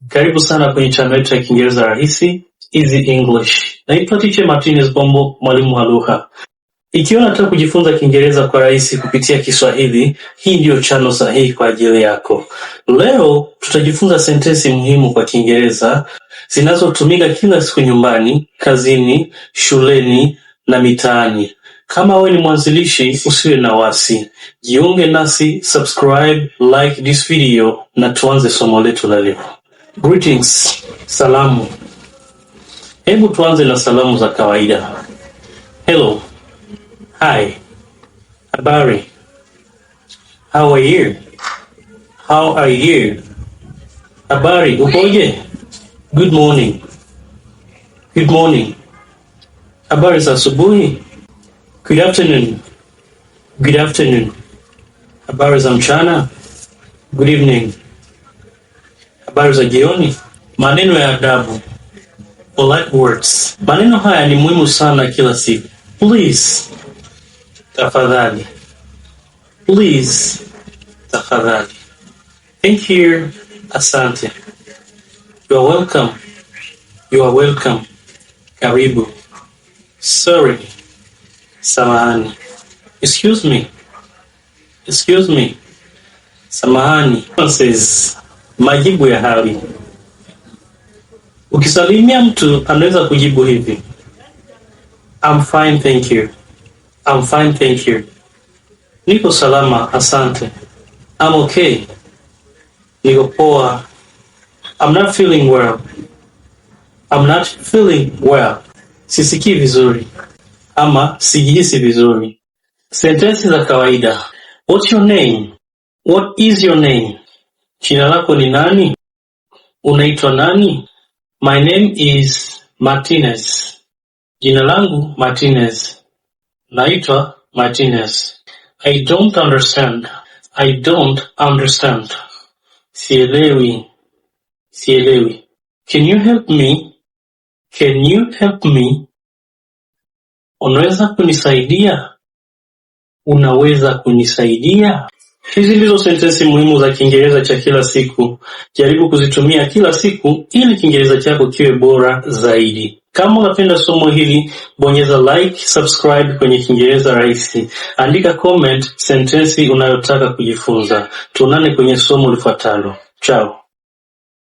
Karibu sana kwenye channel yetu ya Kiingereza rahisi, Easy English. Naitwa Teacher Martinez Bombo, mwalimu wa lugha. Ikiwa unataka kujifunza Kiingereza kwa rahisi kupitia Kiswahili, hii ndio channel sahihi kwa ajili yako. Leo tutajifunza sentensi muhimu kwa Kiingereza zinazotumika kila siku nyumbani, kazini, shuleni na mitaani. Kama wewe ni mwanzilishi, usiwe na wasi. Jiunge nasi, subscribe, like this video na tuanze somo letu la leo. Greetings, salamu. Hebu tuanze na salamu za kawaida. Hello, hi, habari, how are you? How are you? Habari, ukoje? Good morning. Good morning. Habari za asubuhi? Good afternoon. Good afternoon. Habari za mchana? Good evening. Habari za jioni? Maneno ya adabu. Polite words. Maneno haya ni muhimu sana kila siku. Please. Tafadhali. Please. Tafadhali. Thank you. Asante. You are welcome. You are welcome. Karibu. Sorry. Samahani. Excuse me. Excuse me. Samahani. Says, majibu ya hali. Ukisalimia mtu anaweza kujibu hivi. I'm fine, thank you. I'm fine, thank you. Niko salama, asante. I'm okay. Niko poa. I'm not feeling well. I'm not feeling well. Sisikii vizuri. Ama sijihisi vizuri. Sentensi za kawaida. What's your name? What is your name? Jina lako ni nani? Unaitwa nani? My name is Martinez. Jina langu Martinez. Naitwa Martinez. I don't understand. I don't understand. Sielewi. Sielewi. Can you help me? Can you help me? Unaweza kunisaidia? Unaweza kunisaidia? Hizi ndizo sentensi muhimu za Kiingereza cha kila siku. Jaribu kuzitumia kila siku ili Kiingereza chako kiwe bora zaidi. Kama unapenda somo hili, bonyeza like, subscribe kwenye Kiingereza rahisi. Andika comment sentensi unayotaka kujifunza. Tuonane kwenye somo lifuatalo. Ciao.